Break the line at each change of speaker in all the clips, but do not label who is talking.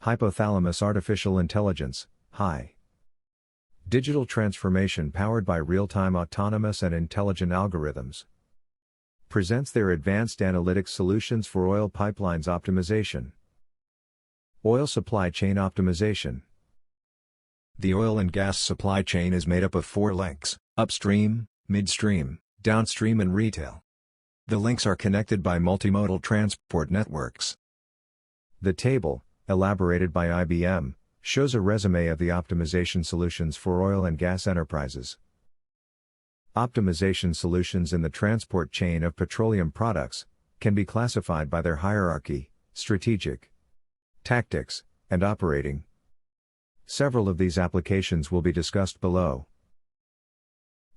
Hypothalamus artificial intelligence, HI. Digital transformation powered by real-time autonomous and intelligent algorithms. Presents their advanced analytics solutions for oil pipelines optimization. Oil supply chain optimization. The oil and gas supply chain is made up of 4 links: upstream, midstream, downstream and retail. The links are connected by multimodal transport networks. The table, elaborated by IBM, shows a resume of the optimization solutions for oil and gas enterprises. Optimization solutions in the transport chain of petroleum products can be classified by their hierarchy: strategic, tactics, and operating. Several of these applications will be discussed below.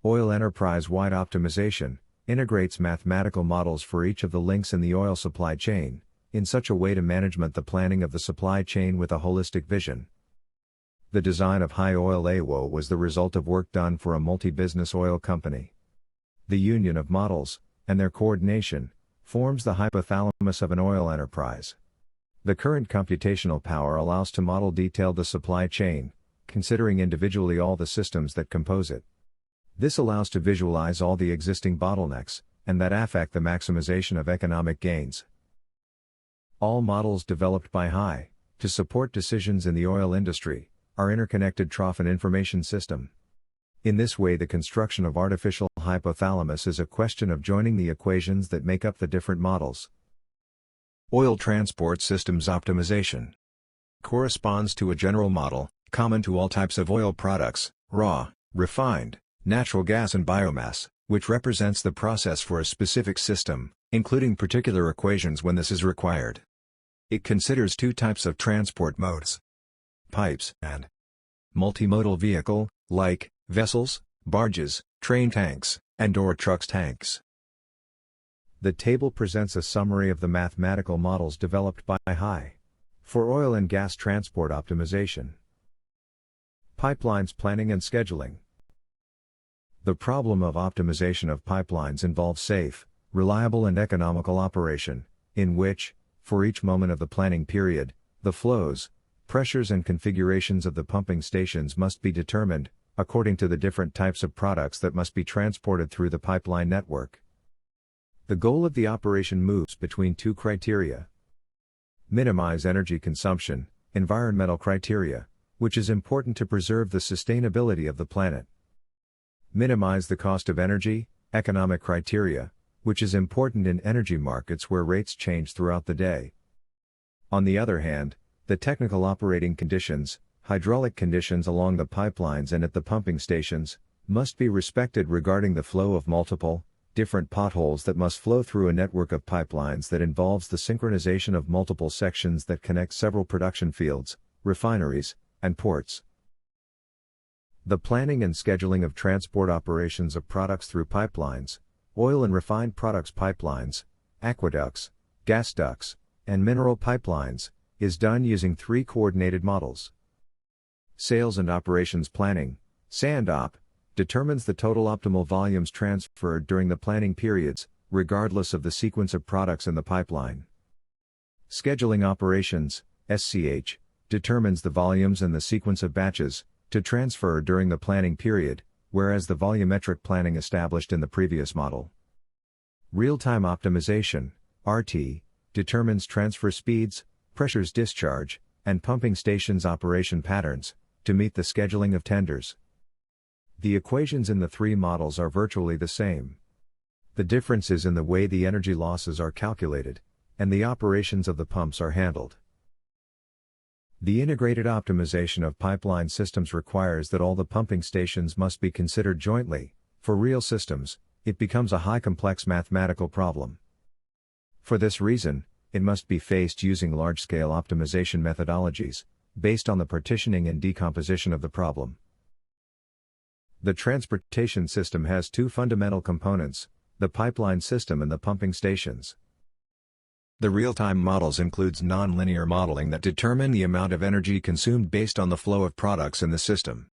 Oil enterprise-wide optimization integrates mathematical models for each of the links in the oil supply chain, in such a way to management the planning of the supply chain with a holistic vision. The design of High Oil AWO was the result of work done for a multi-business oil company. The union of models, and their coordination, forms the hypothalamus of an oil enterprise. The current computational power allows to model detailed the supply chain, considering individually all the systems that compose it. This allows to visualize all the existing bottlenecks, and that affect the maximization of economic gains. All models developed by HI, to support decisions in the oil industry, are interconnected trough and information system. In this way, the construction of artificial hypothalamus is a question of joining the equations that make up the different models. Oil transport systems optimization corresponds to a general model, common to all types of oil products, raw, refined, natural gas and biomass, which represents the process for a specific system, including particular equations when this is required. It considers 2 types of transport modes: pipes and multimodal vehicle, like vessels, barges, train tanks, and/or trucks tanks. The table presents a summary of the mathematical models developed by HI for oil and gas transport optimization. Pipelines planning and scheduling. The problem of optimization of pipelines involves safe, reliable and economical operation, in which, for each moment of the planning period, the flows, pressures and configurations of the pumping stations must be determined, according to the different types of products that must be transported through the pipeline network. The goal of the operation moves between 2 criteria. Minimize energy consumption, environmental criteria, which is important to preserve the sustainability of the planet. Minimize the cost of energy, economic criteria, which is important in energy markets where rates change throughout the day. On the other hand, the technical operating conditions, hydraulic conditions along the pipelines and at the pumping stations, must be respected regarding the flow of multiple, different potholes that must flow through a network of pipelines that involves the synchronization of multiple sections that connect several production fields, refineries, and ports. The planning and scheduling of transport operations of products through pipelines, oil and refined products pipelines, aqueducts, gas ducts, and mineral pipelines, is done using 3 coordinated models. Sales and operations planning, SANDOP, determines the total optimal volumes transferred during the planning periods, regardless of the sequence of products in the pipeline. Scheduling operations, SCH, determines the volumes and the sequence of batches to transfer during the planning period, whereas the volumetric planning established in the previous model. Real-time optimization, RT, determines transfer speeds, pressures discharge, and pumping stations operation patterns, to meet the scheduling of tenders. The equations in the 3 models are virtually the same. The difference is in the way the energy losses are calculated, and the operations of the pumps are handled. The integrated optimization of pipeline systems requires that all the pumping stations must be considered jointly. For real systems, it becomes a high complex mathematical problem. For this reason, it must be faced using large-scale optimization methodologies, based on the partitioning and decomposition of the problem. The transportation system has 2 fundamental components, the pipeline system and the pumping stations. The real-time models includes non-linear modeling that determine the amount of energy consumed based on the flow of products in the system.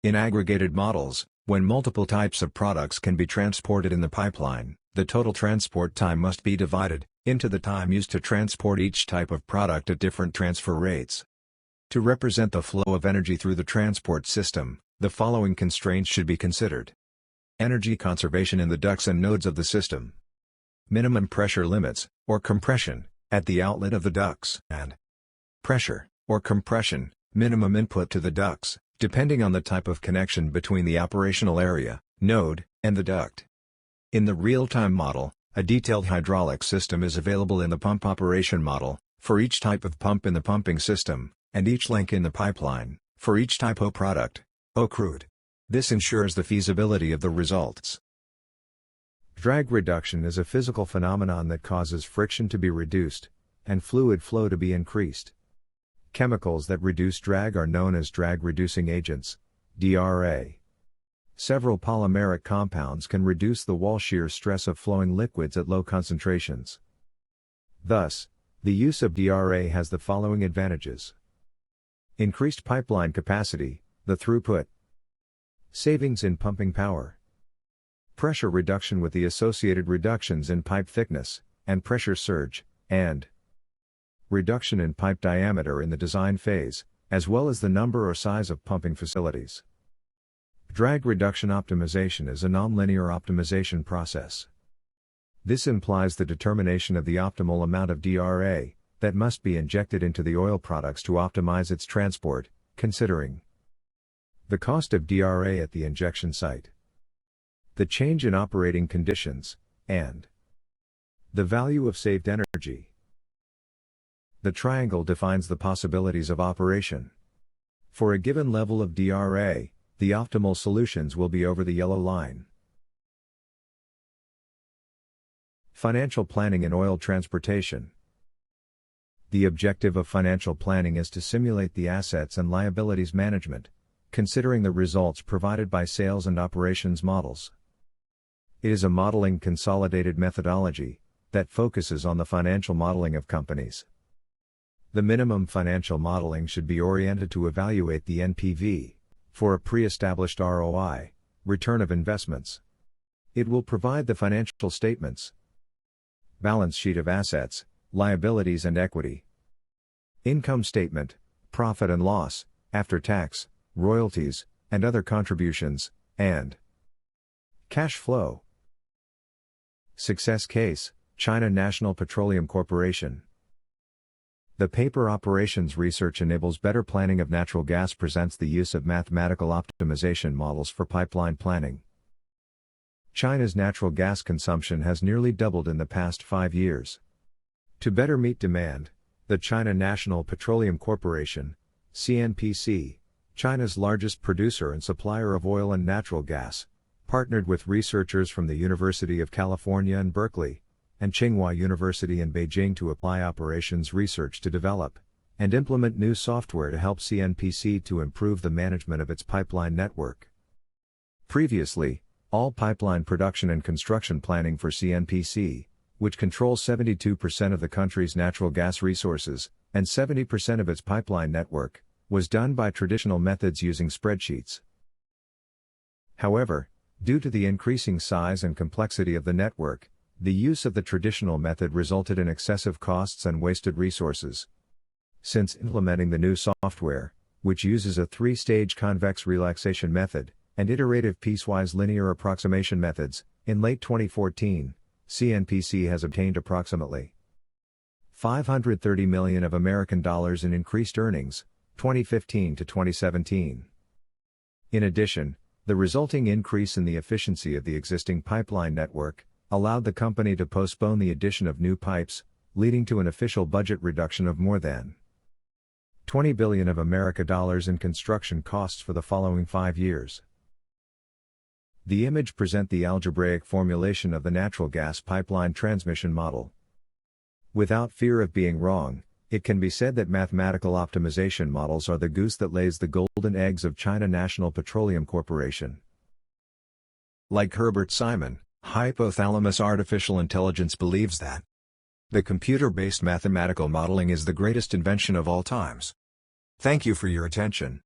In aggregated models, when multiple types of products can be transported in the pipeline, the total transport time must be divided into the time used to transport each type of product at different transfer rates. To represent the flow of energy through the transport system, the following constraints should be considered. Energy conservation in the ducts and nodes of the system. Minimum pressure limits, or compression, at the outlet of the ducts, and pressure, or compression, minimum input to the ducts, depending on the type of connection between the operational area, node, and the duct. In the real-time model, a detailed hydraulic system is available in the pump operation model, for each type of pump in the pumping system, and each link in the pipeline, for each type of product, O crude. This ensures the feasibility of the results. Drag reduction is a physical phenomenon that causes friction to be reduced, and fluid flow to be increased. Chemicals that reduce drag are known as drag-reducing agents, DRA. Several polymeric compounds can reduce the wall shear stress of flowing liquids at low concentrations. Thus, the use of DRA has the following advantages. Increased pipeline capacity, the throughput. Savings in pumping power. Pressure reduction with the associated reductions in pipe thickness, and pressure surge, and reduction in pipe diameter in the design phase, as well as the number or size of pumping facilities. Drag reduction optimization is a nonlinear optimization process. This implies the determination of the optimal amount of DRA that must be injected into the oil products to optimize its transport, considering the cost of DRA at the injection site, the change in operating conditions, and the value of saved energy. The triangle defines the possibilities of operation. For a given level of DRA, the optimal solutions will be over the yellow line. Financial planning in oil transportation. The objective of financial planning is to simulate the assets and liabilities management, considering the results provided by sales and operations models. It is a modeling consolidated methodology that focuses on the financial modeling of companies. The minimum financial modeling should be oriented to evaluate the NPV for a pre-established ROI, return of investments. It will provide the financial statements, balance sheet of assets, liabilities and equity, income statement, profit and loss, after tax, royalties, and other contributions, and cash flow. Success case, China National Petroleum Corporation. The paper Operations Research Enables Better Planning of Natural Gas presents the use of mathematical optimization models for pipeline planning. China's natural gas consumption has nearly doubled in the past 5 years. To better meet demand, the China National Petroleum Corporation, CNPC, China's largest producer and supplier of oil and natural gas, partnered with researchers from the University of California in Berkeley and Tsinghua University in Beijing to apply operations research to develop and implement new software to help CNPC to improve the management of its pipeline network. Previously, all pipeline production and construction planning for CNPC, which controls 72% of the country's natural gas resources and 70% of its pipeline network, was done by traditional methods using spreadsheets. However, due to the increasing size and complexity of the network, the use of the traditional method resulted in excessive costs and wasted resources. Since implementing the new software, which uses a 3-stage convex relaxation method and iterative piecewise linear approximation methods, in late 2014, CNPC has obtained approximately $530 million of American dollars in increased earnings, 2015 to 2017. In addition, the resulting increase in the efficiency of the existing pipeline network allowed the company to postpone the addition of new pipes, leading to an official budget reduction of more than $20 billion of American dollars in construction costs for the following 5 years. The image present the algebraic formulation of the natural gas pipeline transmission model. Without fear of being wrong, it can be said that mathematical optimization models are the goose that lays the golden eggs of China National Petroleum Corporation. Like Herbert Simon, hypothalamus artificial intelligence believes that the computer-based mathematical modeling is the greatest invention of all times. Thank you for your attention.